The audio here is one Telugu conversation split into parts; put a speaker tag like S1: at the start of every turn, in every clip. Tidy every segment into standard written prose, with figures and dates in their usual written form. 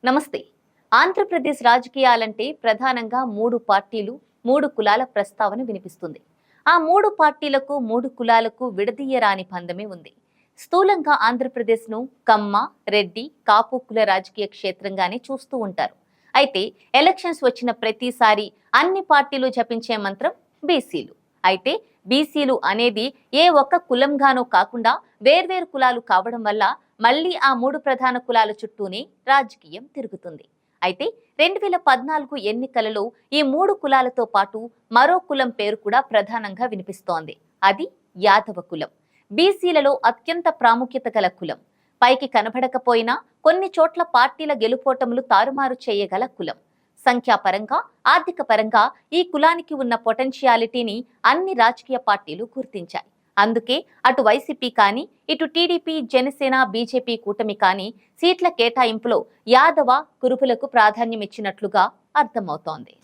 S1: నమస్తే. ఆంధ్రప్రదేశ్ రాజకీయాలంటే ప్రధానంగా 3 పార్టీలు, 3 కులాల ప్రస్తావన వినిపిస్తుంది. ఆ 3 పార్టీలకు, 3 కులాలకు విడదీయరాని బంధమే ఉంది. స్థూలంగా ఆంధ్రప్రదేశ్ను కమ్మ, రెడ్డి, కాపు కుల రాజకీయ క్షేత్రంగానే చూస్తూ ఉంటారు. అయితే ఎలక్షన్స్ వచ్చిన ప్రతిసారి అన్ని పార్టీలు జపించే మంత్రం బీసీలు. అయితే బీసీలు అనేది ఏ ఒక్క కులంగానో కాకుండా వేర్వేరు కులాలు కావడం వల్ల మళ్లీ ఆ 3 ప్రధాన కులాల చుట్టూనే రాజకీయం తిరుగుతుంది. అయితే 2014 ఎన్నికలలో ఈ 3 కులాలతో పాటు మరో కులం పేరు కూడా ప్రధానంగా వినిపిస్తోంది. అది యాదవ కులం. బీసీలలో అత్యంత ప్రాముఖ్యత గల కులం. పైకి కనబడకపోయినా కొన్ని చోట్ల పార్టీల గెలుపోటములు తారుమారు చేయగల కులం. సంఖ్యాపరంగా, ఆర్థిక పరంగా ఈ కులానికి ఉన్న పొటెన్షియాలిటీని అన్ని రాజకీయ పార్టీలు గుర్తించాయి. అందుకే అటు వైసీపీ కానీ, ఇటు టీడీపీ, జనసేన, బీజేపీ కూటమి కానీ సీట్ల కేటాయింపులో యాదవ, కురుబులకు ప్రాధాన్యమిచ్చినట్లుగా అర్థమవుతోంది.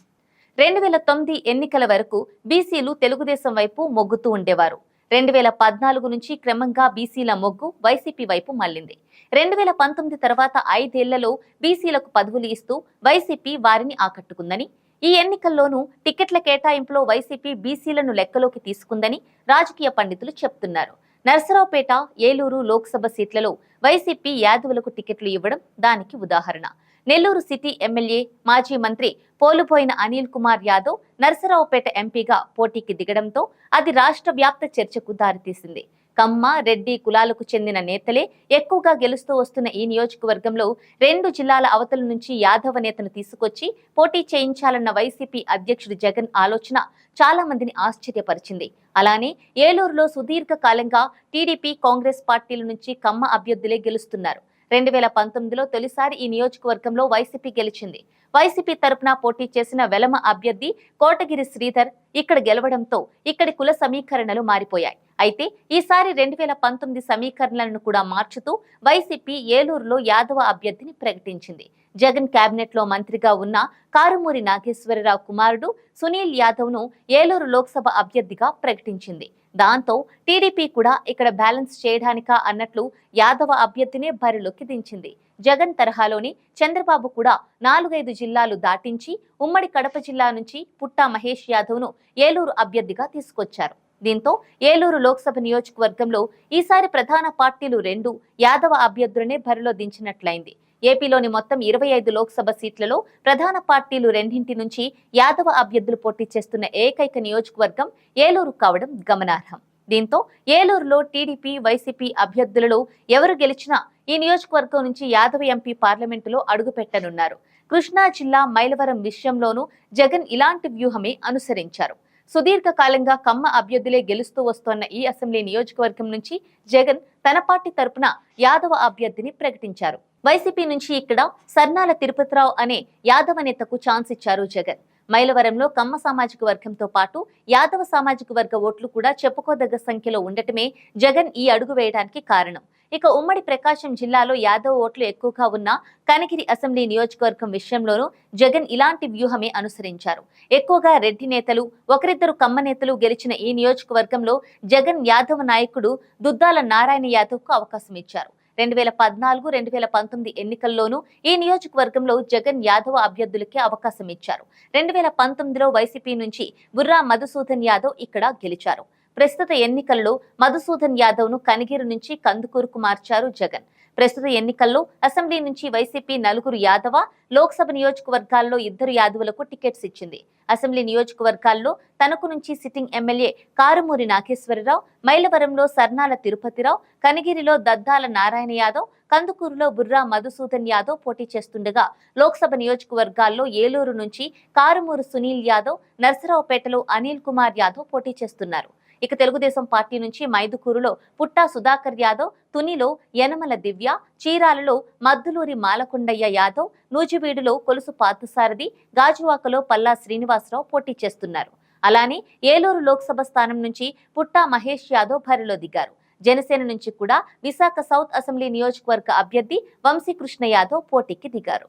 S1: 2009 ఎన్నికల వరకు బీసీలు తెలుగుదేశం వైపు మొగ్గుతూ ఉండేవారు. 2014 నుంచి క్రమంగా బీసీల మొగ్గు వైసీపీ వైపు మళ్లింది. 2019 తర్వాత 5 ఏళ్లలో బీసీలకు పదవులు ఇస్తూ వైసీపీ వారిని ఆకట్టుకుందని, ఈ ఎన్నికల్లోనూ టికెట్ల కేటాయింపులో వైసీపీ బీసీలను లెక్కలోకి తీసుకుందని రాజకీయ పండితులు చెప్తున్నారు. నర్సరావుపేట, ఏలూరు లోక్సభ సీట్లలో వైసీపీ యాదవులకు టికెట్లు ఇవ్వడం దానికి ఉదాహరణ. నెల్లూరు సిటీ ఎమ్మెల్యే, మాజీ మంత్రి పోలుబోయిన అనిల్ కుమార్ యాదవ్ నర్సరావుపేట ఎంపీగా పోటీకి దిగడంతో అది రాష్ట్ర వ్యాప్త చర్చకు దారితీసింది. కమ్మ, రెడ్డి కులాలకు చెందిన నేతలే ఎక్కువగా గెలుస్తూ వస్తున్న ఈ నియోజకవర్గంలో 2 జిల్లాల అవతల నుంచి యాదవ నేతను తీసుకొచ్చి పోటీ చేయించాలన్న వైసీపీ అధ్యక్షుడు జగన్ ఆలోచన చాలా మందిని ఆశ్చర్యపరిచింది. అలానే ఏలూరులో సుదీర్ఘ కాలంగా టీడీపీ, కాంగ్రెస్ పార్టీల నుంచి కమ్మ అభ్యర్థులే గెలుస్తున్నారు. 2019లో తొలిసారి ఈ నియోజకవర్గంలో వైసీపీ గెలిచింది. వైసీపీ తరపున పోటీ చేసిన వెలమ అభ్యర్థి కోటగిరి శ్రీధర్ ఇక్కడ గెలవడంతో ఇక్కడి కుల సమీకరణలు మారిపోయాయి. అయితే ఈసారి 2019 సమీకరణలను కూడా మార్చుతూ వైసీపీ ఏలూరులో యాదవ అభ్యర్థిని ప్రకటించింది. జగన్ కేబినెట్ లో మంత్రిగా ఉన్న కారుమూరి నాగేశ్వరరావు కుమారుడు సునీల్ యాదవ్ ను ఏలూరు లోక్సభ అభ్యర్థిగా ప్రకటించింది. దాంతో టీడీపీ కూడా ఇక్కడ బ్యాలెన్స్ చేయడానికా అన్నట్లు యాదవ అభ్యర్థినే బరిలోకి దించింది. జగన్ తరహాలోని చంద్రబాబు కూడా 4-5 జిల్లాలు దాటించి ఉమ్మడి కడప జిల్లా నుంచి పుట్టా మహేష్ యాదవ్ ను ఏలూరు అభ్యర్థిగా తీసుకొచ్చారు. దీంతో ఏలూరు లోక్సభ నియోజకవర్గంలో ఈసారి ప్రధాన పార్టీలు 2 యాదవ అభ్యర్థులనే బరిలో దించినట్లయింది. ఏపీలోని మొత్తం 25 లోక్సభ సీట్లలో ప్రధాన పార్టీలు 2 నుంచి యాదవ అభ్యర్థులు పోటీ చేస్తున్న ఏకైక నియోజకవర్గం ఏలూరు కావడం గమనార్హం. దీంతో ఏలూరులో టీడీపీ, వైసీపీ అభ్యర్థులలో ఎవరు గెలిచినా ఈ నియోజకవర్గం నుంచి యాదవ ఎంపీ పార్లమెంటులో అడుగుపెట్టనున్నారు. కృష్ణా జిల్లా మైలవరం విషయంలోనూ జగన్ ఇలాంటి వ్యూహమే అనుసరించారు. సుదీర్ఘకాలంగా కమ్మ అభ్యర్థులే గెలుస్తూ వస్తోన్న ఈ అసెంబ్లీ నియోజకవర్గం నుంచి జగన్ తన పార్టీ తరపున యాదవ అభ్యర్థిని ప్రకటించారు. వైసీపీ నుంచి ఇక్కడ సర్నాల తిరుపతిరావు అనే యాదవ నేతకు ఛాన్స్ ఇచ్చారు జగన్. మైలవరంలో కమ్మ సామాజిక వర్గంతో పాటు యాదవ సామాజిక వర్గ ఓట్లు కూడా చెప్పుకోదగ్గ సంఖ్యలో ఉండటమే జగన్ ఈ అడుగు వేయడానికి కారణం. ఇక ఉమ్మడి ప్రకాశం జిల్లాలో యాదవ ఓట్లు ఎక్కువగా ఉన్న కనిగిరి అసెంబ్లీ నియోజకవర్గం విషయంలోనూ జగన్ ఇలాంటి వ్యూహమే అనుసరించారు. ఎక్కువగా రెడ్డి నేతలు, ఒకరిద్దరు కమ్మ నేతలు గెలిచిన ఈ నియోజకవర్గంలో జగన్ యాదవ నాయకుడు దుద్దాల నారాయణ యాదవ్ కు అవకాశం ఇచ్చారు. 2014, 2019 ఎన్నికల్లోనూ ఈ నియోజకవర్గంలో జగన్ యాదవ అభ్యర్థులకే అవకాశం ఇచ్చారు. 2019లో వైసీపీ నుంచి బుర్రా మధుసూదన్ యాదవ్ ఇక్కడ గెలిచారు. ప్రస్తుత ఎన్నికల్లో మధుసూదన్ యాదవ్ ను కనిగిరి నుంచి కందుకూరుకు మార్చారు జగన్. ప్రస్తుత ఎన్నికల్లో అసెంబ్లీ నుంచి వైసీపీ 4 యాదవ, లోక్సభ నియోజకవర్గాల్లో 2 యాదవులకు టికెట్స్ ఇచ్చింది. అసెంబ్లీ నియోజకవర్గాల్లో తణుకు నుంచి సిట్టింగ్ ఎమ్మెల్యే కారుమూరి నాగేశ్వరరావు, మైలవరంలో సర్నాల తిరుపతిరావు, కనిగిరిలో దద్దాల నారాయణ యాదవ్, కందుకూరులో బుర్రా మధుసూదన్ యాదవ్ పోటీ చేస్తుండగా లోక్సభ నియోజకవర్గాల్లో ఏలూరు నుంచి కారుమూరి సునీల్ యాదవ్, నర్సరావుపేటలో అనిల్ కుమార్ యాదవ్ పోటీ చేస్తున్నారు. ఇక తెలుగుదేశం పార్టీ నుంచి మైదుకూరులో పుట్టా సుధాకర్ యాదవ్, తునిలో యనమల దివ్య, చీరాలలో మద్దులూరి మాలకొండయ్య యాదవ్, నూజివీడులో కొలుసు పార్థసారథి, గాజువాకలో పల్లా శ్రీనివాసరావు పోటీ చేస్తున్నారు. అలానే ఏలూరు లోక్సభ స్థానం నుంచి పుట్టా మహేష్ యాదవ్ బరిలో దిగారు. జనసేన నుంచి కూడా విశాఖ సౌత్ అసెంబ్లీ నియోజకవర్గ అభ్యర్థి వంశీకృష్ణ యాదవ్ పోటీకి దిగారు.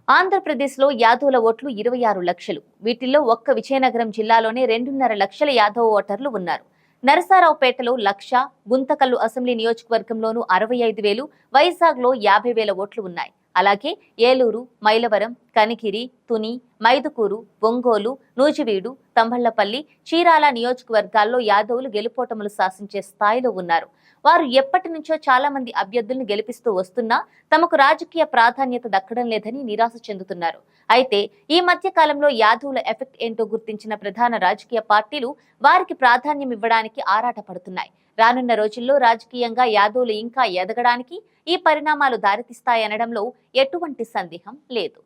S1: ఆంధ్రప్రదేశ్లో యాదవుల ఓట్లు 26 లక్షలు. వీటిల్లో ఒక్క విజయనగరం జిల్లాలోనే 2.5 లక్షల యాదవ ఓటర్లు ఉన్నారు. నరసరావుపేటలో 1,00,000, గుంతకల్లు అసెంబ్లీ నియోజకవర్గంలోనూ 65,000, వైజాగ్లో 50,000 ఓట్లు ఉన్నాయి. అలాగే ఏలూరు, మైలవరం, కనిగిరి, తుని, మైదుకూరు, ఒంగోలు, నూజివీడు, తంబళ్లపల్లి, చీరాల నియోజకవర్గాల్లో యాదవులు గెలుపోటములు శాసించే స్థాయిలో ఉన్నారు. వారు ఎప్పటి నుంచో చాలా మంది అభ్యర్థులను గెలిపిస్తూ వస్తున్నా తమకు రాజకీయ ప్రాధాన్యత దక్కడం లేదని నిరాశ చెందుతున్నారు. అయితే ఈ మధ్య కాలంలో యాదవుల ఎఫెక్ట్ ఏంటో గుర్తించిన ప్రధాన రాజకీయ పార్టీలు వారికి ప్రాధాన్యం ఇవ్వడానికి ఆరాటపడుతున్నాయి. రానున్న రోజుల్లో రాజకీయంగా యాదవులు ఇంకా ఎదగడానికి ఈ పరిణామాలు దారితీస్తాయనడంలో ఎటువంటి సందేహం లేదు.